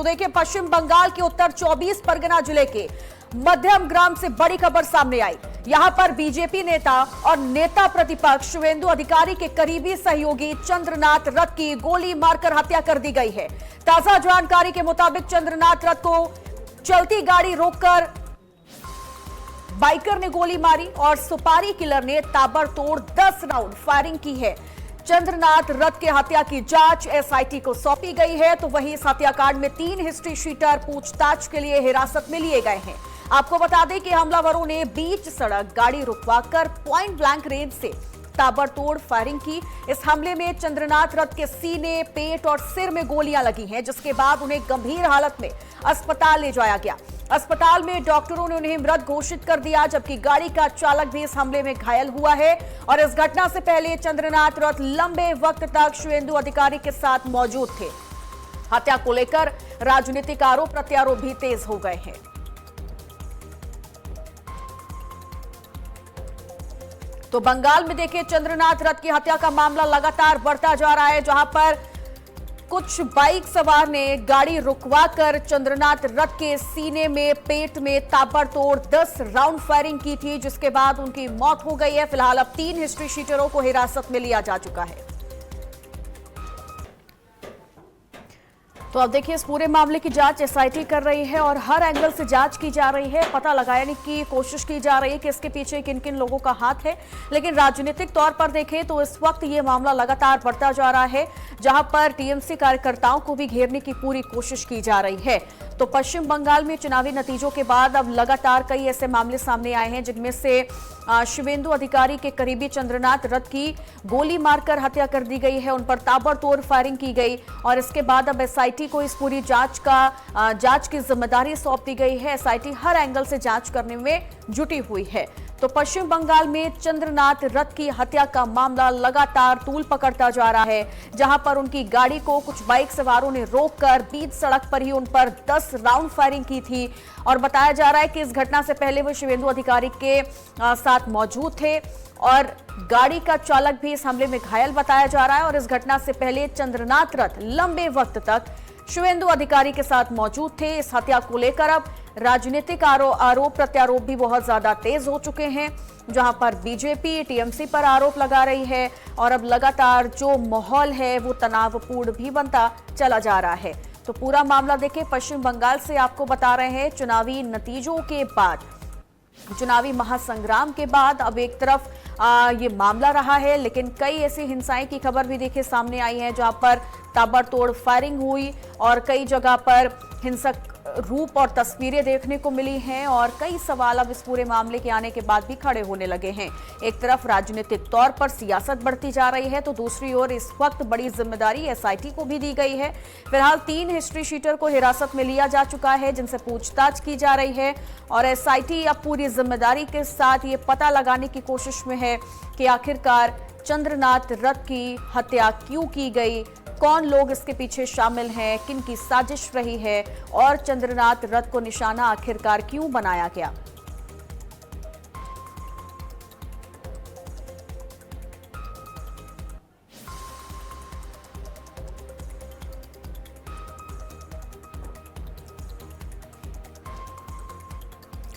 तो देखिए, पश्चिम बंगाल के उत्तर 24 परगना जिले के मध्यम ग्राम से बड़ी खबर सामने आई। यहां पर बीजेपी नेता और नेता प्रतिपक्ष शुवेंदु अधिकारी के करीबी सहयोगी चंद्रनाथ रथ की गोली मारकर हत्या कर दी गई है। ताजा जानकारी के मुताबिक चंद्रनाथ रथ को चलती गाड़ी रोककर बाइकर ने गोली मारी और सुपारी किलर ने ताबड़तोड़ 10 राउंड फायरिंग की है। चंद्रनाथ रथ के हत्या की जांच एसआईटी को सौंपी गई है। तो वहीं इस हत्याकांड में 3 हिस्ट्री शीटर पूछताछ के लिए हिरासत में लिए गए हैं। आपको बता दें कि हमलावरों ने बीच सड़क गाड़ी रुकवाकर पॉइंट ब्लैंक रेंज से ताबड़तोड़ फायरिंग की। इस हमले में चंद्रनाथ रथ के सीने, पेट और सिर में गोलियां लगी हैं, जिसके बाद उन्हें गंभीर हालत में अस्पताल ले जाया गया। अस्पताल में डॉक्टरों ने उन्हें मृत घोषित कर दिया, जबकि गाड़ी का चालक भी इस हमले में घायल हुआ है। और इस घटना से पहले चंद्रनाथ रथ लंबे वक्त तक शुवेंदु अधिकारी के साथ मौजूद थे। हत्या को लेकर राजनीतिक आरोप प्रत्यारोप भी तेज हो गए हैं। तो बंगाल में देखिए, चंद्रनाथ रथ की हत्या का मामला लगातार बढ़ता जा रहा है, जहां पर कुछ बाइक सवार ने गाड़ी रुकवाकर चंद्रनाथ रथ के सीने में, पेट में ताबड़तोड़ 10 राउंड फायरिंग की थी, जिसके बाद उनकी मौत हो गई है। फिलहाल अब 3 हिस्ट्री शीटरों को हिरासत में लिया जा चुका है। तो अब देखिए, इस पूरे मामले की जांच एसआईटी कर रही है और हर एंगल से जांच की जा रही है। पता लगाने की कोशिश की जा रही है कि इसके पीछे किन किन लोगों का हाथ है। लेकिन राजनीतिक तौर पर देखें तो इस वक्त ये मामला लगातार बढ़ता जा रहा है, जहां पर टीएमसी कार्यकर्ताओं को भी घेरने की पूरी कोशिश की जा रही है। तो पश्चिम बंगाल में चुनावी नतीजों के बाद अब लगातार कई ऐसे मामले सामने आए हैं, जिनमें से शुवेंदु अधिकारी के करीबी चंद्रनाथ रथ की गोली मारकर हत्या कर दी गई है। उन पर ताबड़तोड़ फायरिंग की गई और इसके बाद अब एसआईटी को इस पूरी जांच की जिम्मेदारी सौंप दी गई है। एसआईटी हर एंगल से जांच करने में जुटी हुई है। तो पश्चिम बंगाल में चंद्रनाथ रथ की हत्या का मामला लगातार तूल पकड़ता जा रहा है, जहां पर उनकी गाड़ी को कुछ बाइक सवारों ने रोककर बीच सड़क पर ही उन पर 10 राउंड फायरिंग की थी। और बताया जा रहा है कि इस घटना से पहले वो शुवेंदु अधिकारी के साथ मौजूद थे और गाड़ी का चालक भी इस हमले में घायल बताया जा रहा है। और इस घटना से पहले चंद्रनाथ रथ लंबे वक्त तक शुवेंदु अधिकारी के साथ मौजूद थे। इस हत्या को लेकर अब राजनीतिक आरोप प्रत्यारोप भी बहुत ज्यादा तेज हो चुके हैं, जहां पर बीजेपी टीएमसी पर आरोप लगा रही है और अब लगातार जो माहौल है वो तनावपूर्ण भी बनता चला जा रहा है। तो पूरा मामला देखिए, पश्चिम बंगाल से आपको बता रहे हैं, चुनावी नतीजों के बाद, चुनावी महासंग्राम के बाद अब एक तरफ ये मामला रहा है, लेकिन कई ऐसी हिंसाएं की खबर भी देखिए सामने आई है, जहां पर ताबड़तोड़ फायरिंग हुई और कई जगह पर हिंसक रूप और तस्वीरें देखने को मिली हैं। और कई सवाल अब इस पूरे मामले के आने के बाद भी खड़े होने लगे हैं। एक तरफ राजनीतिक तौर पर सियासत बढ़ती जा रही है, तो दूसरी ओर इस वक्त बड़ी जिम्मेदारी एसआईटी को भी दी गई है। फिलहाल 3 हिस्ट्री शीटर को हिरासत में लिया जा चुका है, जिनसे पूछताछ की जा रही है। और एसआईटी अब पूरी जिम्मेदारी के साथ ये पता लगाने की कोशिश में है कि आखिरकार चंद्रनाथ रथ की हत्या क्यों की गई, कौन लोग इसके पीछे शामिल हैं, किन की साजिश रही है और चंद्रनाथ रथ को निशाना आखिरकार क्यों बनाया गया।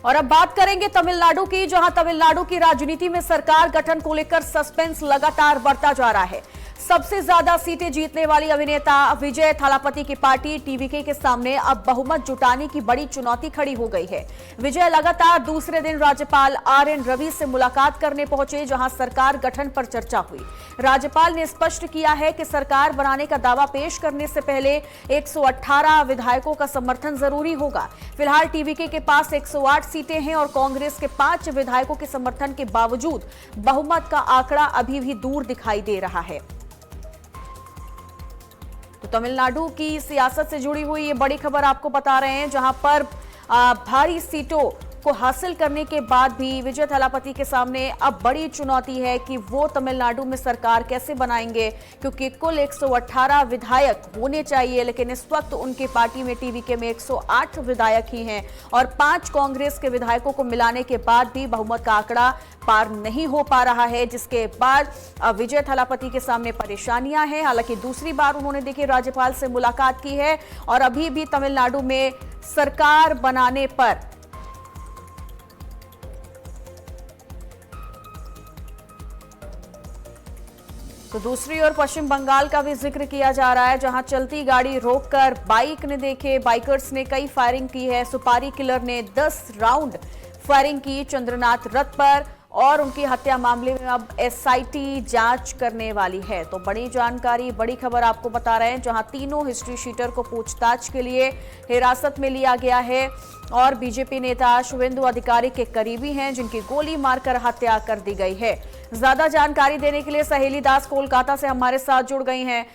और अब बात करेंगे तमिलनाडु की, जहां तमिलनाडु की राजनीति में सरकार गठन को लेकर सस्पेंस लगातार बढ़ता जा रहा है। सबसे ज्यादा सीटें जीतने वाली अभिनेता विजय थालापति की पार्टी टीवीके के सामने अब बहुमत जुटाने की बड़ी चुनौती खड़ी हो गई है। विजय लगातार दूसरे दिन राज्यपाल आरएन रवि से मुलाकात करने पहुंचे, जहां सरकार गठन पर चर्चा हुई। राज्यपाल ने स्पष्ट किया है कि सरकार बनाने का दावा पेश करने से पहले 118 विधायकों का समर्थन जरूरी होगा। फिलहाल टीवीके के पास 108 सीटें हैं और कांग्रेस के 5 विधायकों के समर्थन के बावजूद बहुमत का आंकड़ा अभी भी दूर दिखाई दे रहा है। तो तमिलनाडु की सियासत से जुड़ी हुई ये बड़ी खबर आपको बता रहे हैं, जहां पर भारी सीटों को हासिल करने के बाद भी विजय थालापति के सामने अब बड़ी चुनौती है कि वो तमिलनाडु में सरकार कैसे बनाएंगे, क्योंकि कुल 118 विधायक होने चाहिए, लेकिन इस वक्त उनकी पार्टी में टीवीके में 108 विधायक ही हैं और 5 कांग्रेस के विधायकों को मिलाने के बाद भी बहुमत का आंकड़ा पार नहीं हो पा रहा है, जिसके बाद विजय थालापति के सामने परेशानियां हैं। हालांकि दूसरी बार उन्होंने देखिए राज्यपाल से मुलाकात की है और अभी भी तमिलनाडु में सरकार बनाने पर तो दूसरी ओर पश्चिम बंगाल का भी जिक्र किया जा रहा है, जहां चलती गाड़ी रोककर बाइक ने देखे बाइकर्स ने कई फायरिंग की है। सुपारी किलर ने 10 राउंड फायरिंग की चंद्रनाथ रथ पर और उनकी हत्या मामले में अब एसआईटी जांच करने वाली है। तो बड़ी जानकारी, बड़ी खबर आपको बता रहे हैं, जहां तीनों हिस्ट्री शीटर को पूछताछ के लिए हिरासत में लिया गया है और बीजेपी नेता शुभेंदु अधिकारी के करीबी हैं, जिनकी गोली मारकर हत्या कर दी गई है। ज्यादा जानकारी देने के लिए सहेली दास कोलकाता से हमारे साथ जुड़ गई हैं।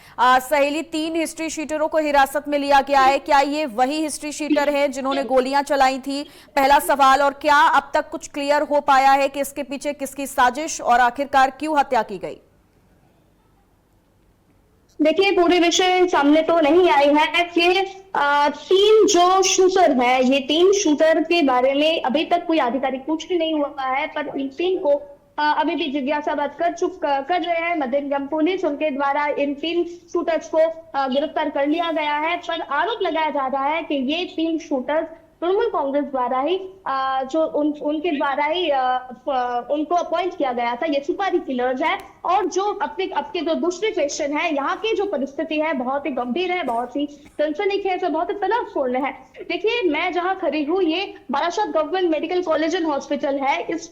सहेली, 3 हिस्ट्री शीटरों को हिरासत में लिया गया है, क्या ये वही हिस्ट्री शीटर हैं जिन्होंने गोलियां चलाई थी? पहला सवाल। और क्या अब तक कुछ क्लियर हो पाया है कि इसके पीछे किसकी साजिश और आखिरकार क्यों हत्या की गई? देखिए, पूरे विषय सामने तो नहीं आई है कि 3 जो शूटर है, ये 3 शूटर के बारे में अभी तक कोई आधिकारिक कुछ भी नहीं हुआ है, पर इन 3 को अभी भी जिज्ञासाबाद कर रहे हैं मध्य निगम पुलिस। उनके द्वारा इन 3 शूटर्स को गिरफ्तार कर लिया गया है, पर आरोप लगाया जा रहा है कि ये 3 शूटर्स तृणमूल कांग्रेस द्वारा ही उनके द्वारा ही उनको अपॉइंट किया गया था। ये सुपारी किलर्स है और जो आपके जो दूसरे क्वेश्चन है, यहाँ की जो परिस्थिति है बहुत ही गंभीर है, बहुत ही सनसनीखेज है, बहुत ही तनावपूर्ण है। देखिए, मैं जहाँ खड़ी हूँ ये Barasat government medical college and hospital है। इस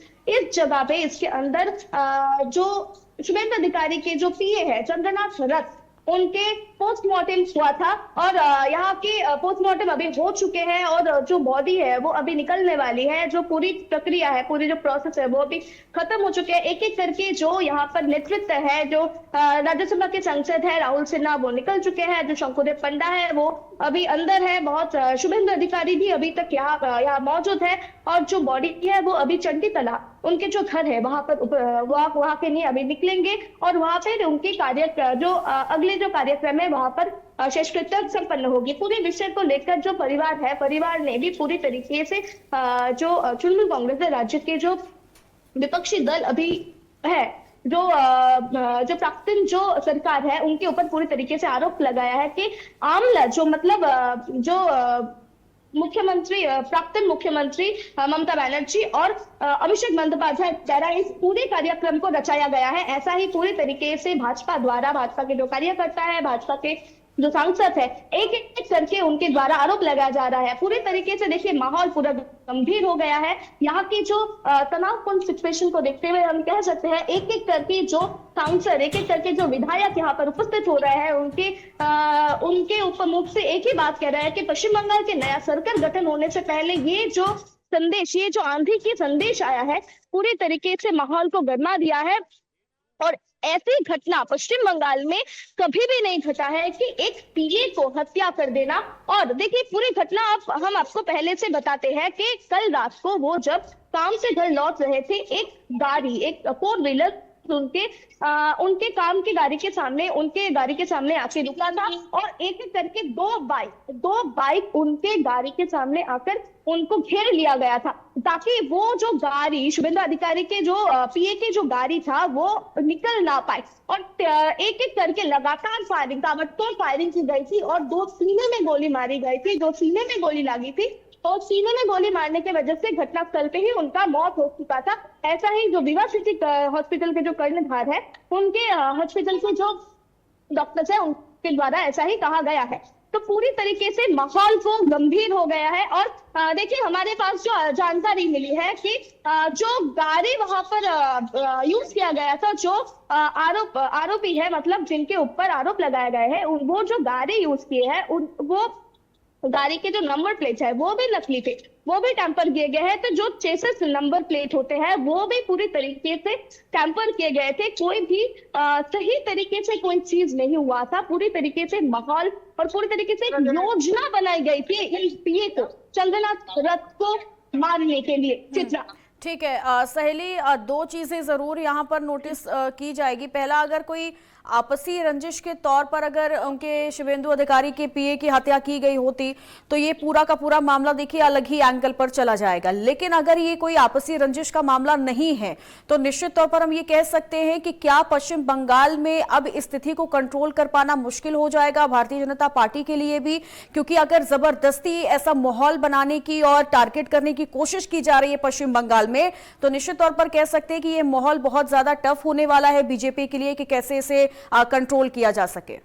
जगह पे, इसके अंदर जो शुभेंदु अधिकारी के जो पीए है चंद्रनाथ रथ, उनके पोस्टमार्टम हुआ था और यहाँ के पोस्टमार्टम अभी हो चुके हैं और जो बॉडी है वो अभी निकलने वाली है। जो पूरी प्रक्रिया है, पूरी जो प्रोसेस है वो अभी खत्म हो चुके हैं। एक एक करके जो यहाँ पर नेतृत्व है, जो राज्यसभा के सांसद है राहुल सिन्हा, वो निकल चुके हैं। जो शंकुदेव पंडा है वो अभी अंदर है। बहुत शुभेंदु अधिकारी भी अभी तक यहाँ मौजूद है और जो बॉडी है वो अभी चंडी तला उनके जो घर है वहां पर वहां के लिए अभी निकलेंगे और वहां पर उनके अगले जो कार्यक्रम है वहां पर शेषकृत्य संपन्न होगी। पूरे विषय को लेकर जो परिवार है, परिवार ने भी पूरी तरीके से जो तृणमूल कांग्रेस राज्य के जो विपक्षी दल अभी है, जो प्राक्तन जो सरकार है, उनके ऊपर पूरी तरीके से आरोप लगाया है कि आमला जो मतलब प्राक्तन मुख्यमंत्री ममता बनर्जी और अभिषेक बंदोपाध्याय द्वारा इस पूरे कार्यक्रम को रचाया गया है। ऐसा ही पूरी तरीके से भाजपा के जो कार्यकर्ता है, भाजपा के जो सांसद है, एक एक करके उनके द्वारा आरोप लगाया जा रहा है। पूरी तरीके से देखिए माहौल पूरा गंभीर हो गया है। यहाँ की जो तनावपूर्ण सिचुएशन को देखते हुए हम कह सकते हैं एक एक करके जो सांसद, एक एक करके जो विधायक यहाँ पर उपस्थित हो रहे हैं, उनके ऊपर मुख से एक ही बात कह रहे हैं कि पश्चिम बंगाल के नया सरकार गठन होने से पहले ये जो संदेश, ये जो आंधी की संदेश आया है, पूरी तरीके से माहौल को गरमा दिया है। और ऐसी घटना पश्चिम बंगाल में कभी भी नहीं घटा है कि एक पीए को हत्या कर देना। और देखिए, पूरी घटना हम आपको पहले से बताते हैं कि कल रात को वो जब काम से घर लौट रहे थे, एक गाड़ी, एक 4 व्हीलर उनके काम की गाड़ी के सामने आके रुका था और एक एक करके 2 बाइक उनके गाड़ी के सामने आकर उनको घेर लिया गया था, ताकि वो जो गाड़ी शुभेंदु अधिकारी के जो पीए की जो गाड़ी था वो निकल ना पाए। और एक एक करके लगातार फायरिंग, ताबड़तोड़ फायरिंग की गई थी और 2 सीने में गोली मारी गई थी। 2 सीने में गोली लगी थी और सीने में गोली मारने की वजह से घटनास्थल पे ही उनका मौत हो चुका था। ऐसा ही जो विवा सिटी हॉस्पिटल के जो कर्णधार है, उनके हॉस्पिटल के जो डॉक्टर्स है, उनके द्वारा ऐसा ही कहा गया है। तो पूरी तरीके से माहौल को गंभीर हो गया है। और देखिए, हमारे पास जो जानकारी मिली है कि जो गाड़ी वहां पर यूज किया गया था, जो आरोपी है, मतलब जिनके ऊपर आरोप लगाए गए हैं, वो जो गाड़ी यूज किए हैं, वो गाड़ी के जो नंबर प्लेट है वो भी नकली थे, वो भी टैंपर किए गए हैं। तो जो चेसिस नंबर प्लेट होते हैं वो भी पूरी तरीके से टैंपर किए गए थे। कोई भी सही तरीके से कोई चीज नहीं हुआ था। पूरी तरीके से माहौल और पूरी तरीके से योजना बनाई गई थी इन पीए को, चंद्रनाथ रथ को मानने के लिए। चित्रा। ठीक है सहेली, दो चीजें जरूर यहाँ पर नोटिस की जाएगी। पहला, अगर कोई आपसी रंजिश के तौर पर अगर उनके शुभेंदु अधिकारी के पीए की हत्या की गई होती तो ये पूरा का पूरा मामला देखिए अलग ही एंगल पर चला जाएगा। लेकिन अगर ये कोई आपसी रंजिश का मामला नहीं है तो निश्चित तौर पर हम ये कह सकते हैं कि क्या पश्चिम बंगाल में अब स्थिति को कंट्रोल कर पाना मुश्किल हो जाएगा भारतीय जनता पार्टी के लिए भी, क्योंकि अगर जबरदस्ती ऐसा माहौल बनाने की और टारगेट करने की कोशिश की जा रही है पश्चिम बंगाल में, तो निश्चित तौर पर कह सकते हैं कि ये माहौल बहुत ज्यादा टफ होने वाला है बीजेपी के लिए कि कैसे इसे कंट्रोल किया जा सके।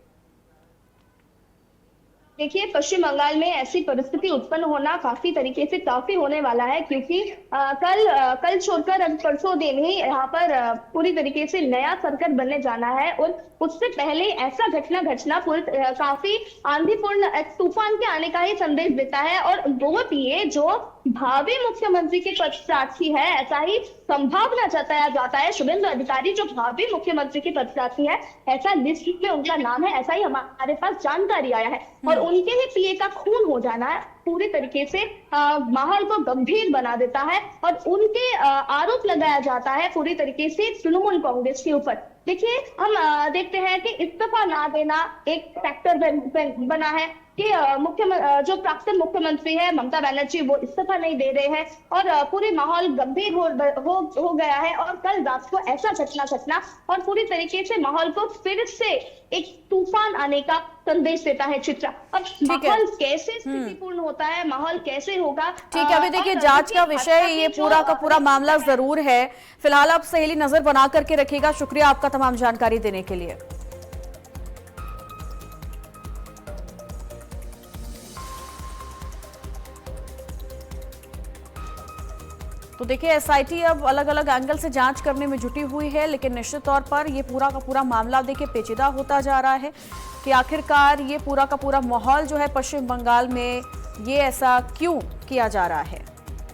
देखिए, पश्चिम बंगाल में ऐसी परिस्थिति उत्पन्न होना काफी तरीके से काफी होने वाला है, क्योंकि कल छोड़कर अब परसों दिन ही यहाँ पर पूरी तरीके से नया सरकार बनने जाना है। और उससे पहले ऐसा घटना पूरी काफी आंधीपूर्ण तूफान के आने का ही संदेश देता है। और वो पीए जो भावी मुख्यमंत्री के पदप्रार्थी है, ऐसा ही संभावना जताया जाता है। शुभेंदु अधिकारी जो भावी मुख्यमंत्री के पदप्रार्थी है, ऐसा लिस्ट में उनका नाम है, ऐसा ही हमारे पास जानकारी आया है। और उनके ही पीए का खून हो जाना है पूरी तरीके से माहौल को गंभीर बना देता है। और उनके आरोप लगाया जाता है पूरी तरीके से तृणमूल कांग्रेस के ऊपर। देखिए, हम देखते हैं कि इस्तीफा ना देना एक फैक्टर बना है कि जो प्राक्तन मुख्यमंत्री है ममता बनर्जी, वो इस्तीफा नहीं दे रहे हैं और पूरे माहौल गंभीर हो गया है। और कल रात को ऐसा घटना और पूरी तरीके से माहौल को फिर से एक तूफान आने का संदेश देता है। चित्रा, अब माहौल कैसे स्थितिपूर्ण होता है, माहौल कैसे होगा, ठीक है। अभी देखिए जांच का विषय ये पूरा का पूरा मामला जरूर है। फिलहाल आप सहेली नजर बना करके रखिएगा। शुक्रिया आपका तमाम जानकारी देने के लिए। तो देखिए एसआईटी अब अलग अलग एंगल से जांच करने में जुटी हुई है, लेकिन निश्चित तौर पर ये पूरा का पूरा मामला देखिए पेचीदा होता जा रहा है कि आखिरकार ये पूरा का पूरा माहौल जो है पश्चिम बंगाल में ये ऐसा क्यों किया जा रहा है।